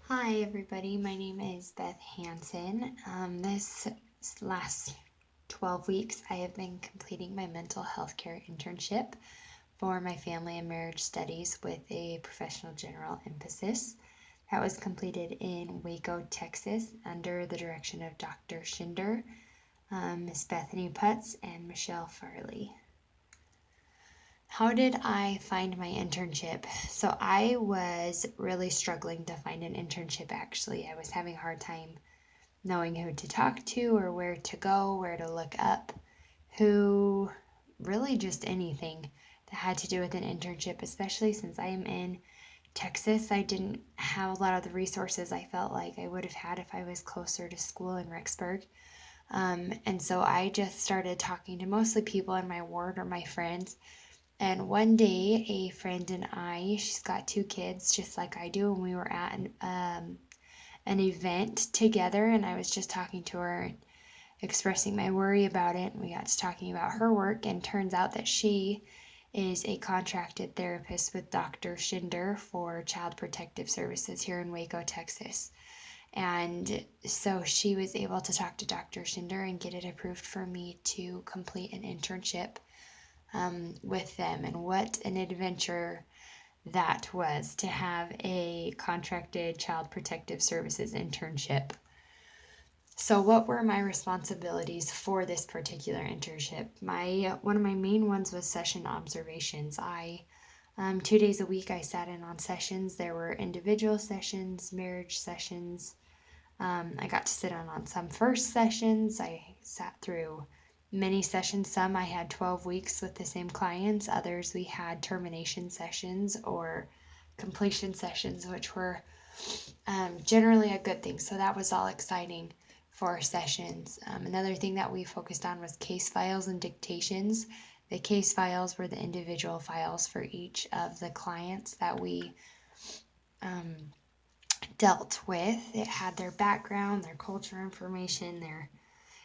Hi, everybody. My name is Beth Hansen. This last 12 weeks, I have been completing my mental health care internship for my family and marriage studies with a professional general emphasis. That was completed in Waco, Texas, under the direction of Dr. Schinder, Miss Bethany Putz, and Michelle Farley. How did I find my internship? So I was really struggling to find an internship actually. I was having a hard time knowing who to talk to or where to go, where to look up, who really just anything that had to do with an internship, especially since I am in Texas. I didn't have a lot of the resources I felt like I would have had if I was closer to school in Rexburg. And so I just started talking to mostly people in my ward or my friends. And one day, a friend and I, she's got two kids just like I do, and we were at an event together, and I was just talking to her and expressing my worry about it. And we got to talking about her work, and turns out that she is a contracted therapist with Dr. Schinder for Child Protective Services here in Waco, Texas. And so she was able to talk to Dr. Schinder and get it approved for me to complete an internship with them. And what an adventure that was to have a contracted child protective services internship. So what were my responsibilities for this particular internship? One of my main ones was session observations. I 2 days a week I sat in on sessions. There were individual sessions, marriage sessions. I got to sit in on some first sessions. I sat through many sessions. Some I had 12 weeks with the same clients. Others we had termination sessions or completion sessions, which were generally a good thing. So that was all exciting for sessions. Another thing that we focused on was case files and dictations. The case files were the individual files for each of the clients that we dealt with. It had their background, their culture information, their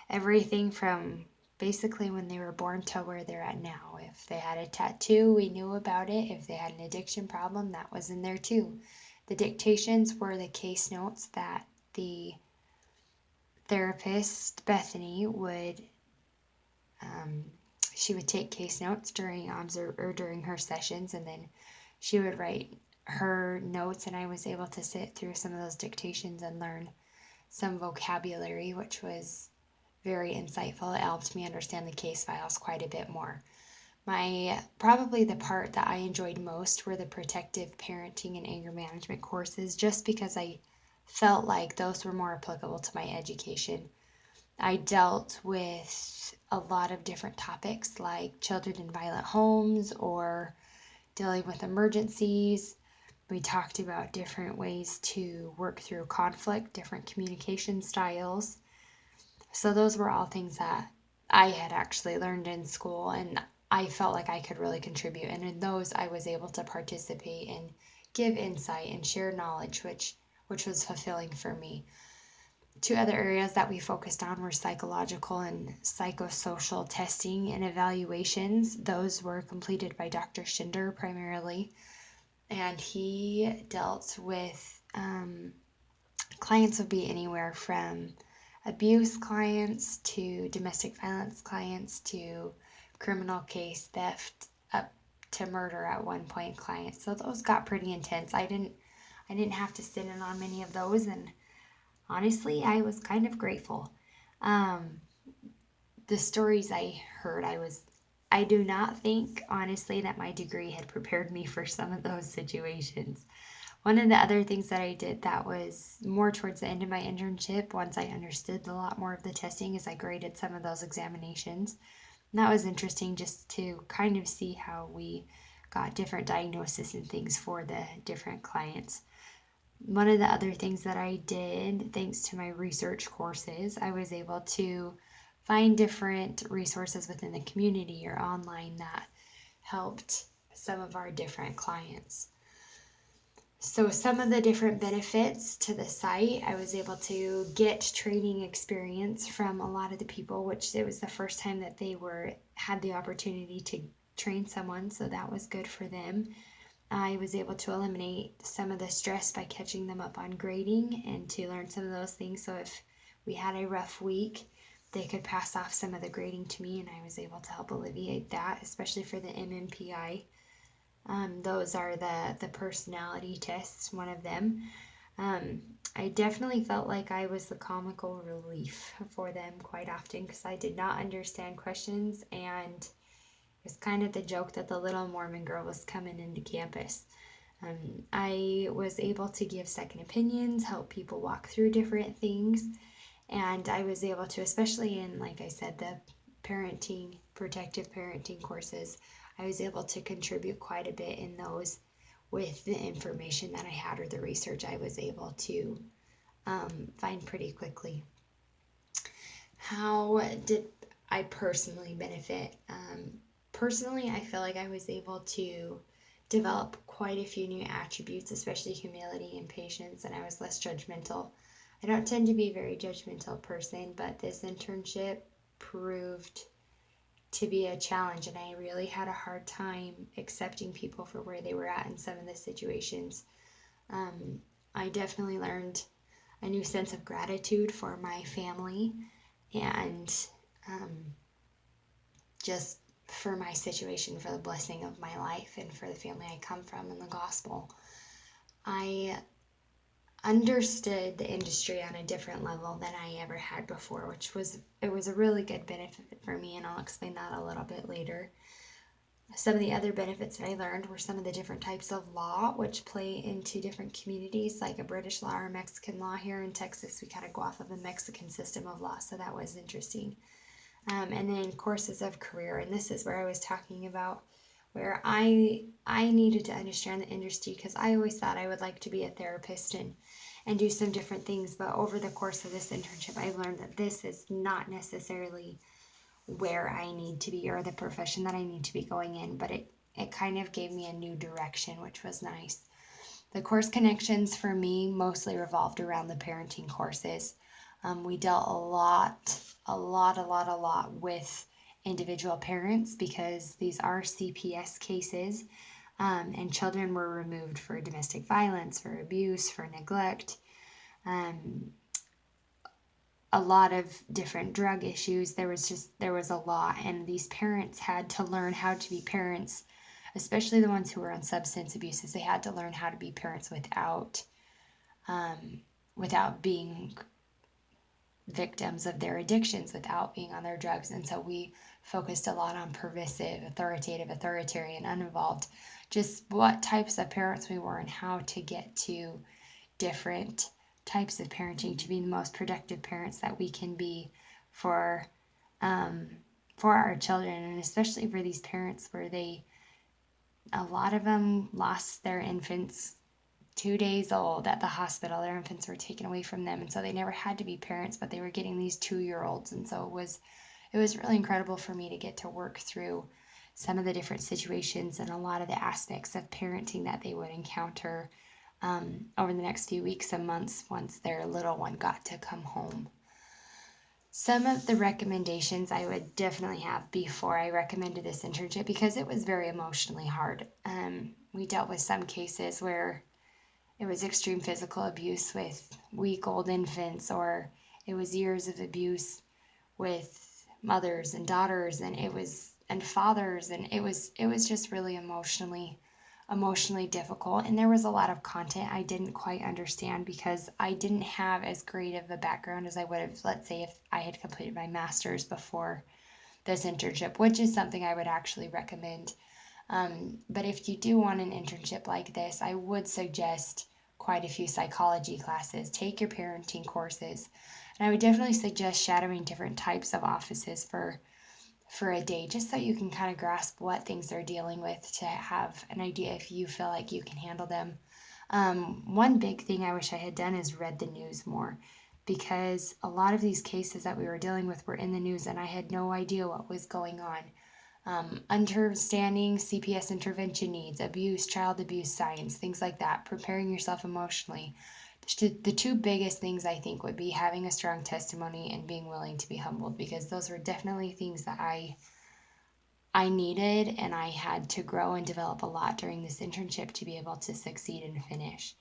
everything from basically when they were born to where they're at now. If they had a tattoo, we knew about it. If they had an addiction problem, that was in there too. The dictations were the case notes that the therapist, Bethany, would she would take case notes during during her sessions, and then she would write her notes, and I was able to sit through some of those dictations and learn some vocabulary, which was very insightful. It helped me understand the case files quite a bit more. Probably the part that I enjoyed most were the protective parenting and anger management courses, just because I felt like those were more applicable to my education. I dealt with a lot of different topics like children in violent homes or dealing with emergencies. We talked about different ways to work through conflict, different communication styles. So those were all things that I had actually learned in school, and I felt like I could really contribute. And in those, I was able to participate and give insight and share knowledge, which was fulfilling for me. Two other areas that we focused on were psychological and psychosocial testing and evaluations. Those were completed by Dr. Schinder primarily, and he dealt with clients would be anywhere from abuse clients to domestic violence clients to criminal case theft up to murder at one point clients. So those got pretty intense. I didn't have to sit in on many of those, and honestly, I was kind of grateful. Um, the stories I heard, I do not think, honestly, that my degree had prepared me for some of those situations. One of the other things that I did that was more towards the end of my internship, once I understood a lot more of the testing, is I graded some of those examinations. And that was interesting just to kind of see how we got different diagnoses and things for the different clients. One of the other things that I did, thanks to my research courses, I was able to find different resources within the community or online that helped some of our different clients. So some of the different benefits to the site, I was able to get training experience from a lot of the people, which it was the first time that they had the opportunity to train someone, so that was good for them. I was able to eliminate some of the stress by catching them up on grading and to learn some of those things. So if we had a rough week, they could pass off some of the grading to me, and I was able to help alleviate that, especially for the MMPI. Those are the personality tests, one of them. I definitely felt like I was the comical relief for them quite often because I did not understand questions, and it was kind of the joke that the little Mormon girl was coming into campus. I was able to give second opinions, help people walk through different things, and I was able to, especially in, like I said, the protective parenting courses, I was able to contribute quite a bit in those with the information that I had or the research I was able to find pretty quickly. How did I personally benefit? Personally, I feel like I was able to develop quite a few new attributes, especially humility and patience, and I was less judgmental. I don't tend to be a very judgmental person, but this internship proved to be a challenge, and I really had a hard time accepting people for where they were at in some of the situations. I definitely learned a new sense of gratitude for my family and just for my situation, for the blessing of my life, and for the family I come from and the gospel. I understood the industry on a different level than I ever had before, which was a really good benefit for me, and I'll explain that a little bit later. Some of the other benefits that I learned were some of the different types of law which play into different communities, like a British law or a Mexican law. Here in Texas, we kind of go off of a Mexican system of law, so that was interesting. And then courses of career, and this is where I was talking about where I needed to understand the industry because I always thought I would like to be a therapist and do some different things. But over the course of this internship, I've learned that this is not necessarily where I need to be or the profession that I need to be going in, but it kind of gave me a new direction, which was nice. The course connections for me mostly revolved around the parenting courses. We dealt a lot with individual parents because these are CPS cases, and children were removed for domestic violence, for abuse, for neglect, a lot of different drug issues. There was a lot, and these parents had to learn how to be parents, especially the ones who were on substance abuses. They had to learn how to be parents without being victims of their addictions, without being on their drugs. And so we focused a lot on permissive, authoritative, authoritarian, uninvolved, just what types of parents we were and how to get to different types of parenting to be the most productive parents that we can be for our children, and especially for these parents where a lot of them lost their infants 2 days old at the hospital. Their infants were taken away from them, and so they never had to be parents, but they were getting these 2-year-olds. And so it was really incredible for me to get to work through some of the different situations and a lot of the aspects of parenting that they would encounter over the next few weeks and months once their little one got to come home. Some of the recommendations I would definitely have before I recommended this internship, because it was very emotionally hard. We dealt with some cases where it was extreme physical abuse with week-old infants, or it was years of abuse with mothers and daughters, and fathers, and it was just really emotionally difficult. And there was a lot of content I didn't quite understand because I didn't have as great of a background as I would have, let's say, if I had completed my master's before this internship, which is something I would actually recommend. But if you do want an internship like this, I would suggest quite a few psychology classes. Take your parenting courses. And I would definitely suggest shadowing different types of offices for a day, just so you can kind of grasp what things they're dealing with, to have an idea if you feel like you can handle them. One big thing I wish I had done is read the news more, because a lot of these cases that we were dealing with were in the news and I had no idea what was going on. Understanding CPS intervention needs, abuse, child abuse science, things like that, preparing yourself emotionally. The two biggest things I think would be having a strong testimony and being willing to be humbled, because those were definitely things that I I needed, and I had to grow and develop a lot during this internship to be able to succeed and finish.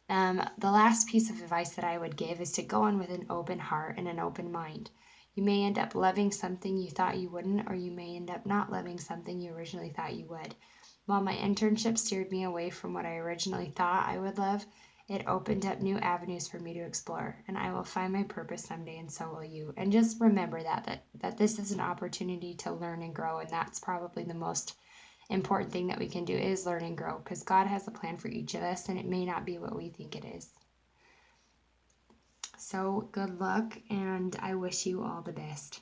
The last piece of advice that I would give is to go on with an open heart and an open mind. You may end up loving something you thought you wouldn't, or you may end up not loving something you originally thought you would. While my internship steered me away from what I originally thought I would love, it opened up new avenues for me to explore, and I will find my purpose someday, and so will you. And just remember that this is an opportunity to learn and grow, and that's probably the most important thing that we can do is learn and grow, because God has a plan for each of us, and it may not be what we think it is. So good luck, and I wish you all the best.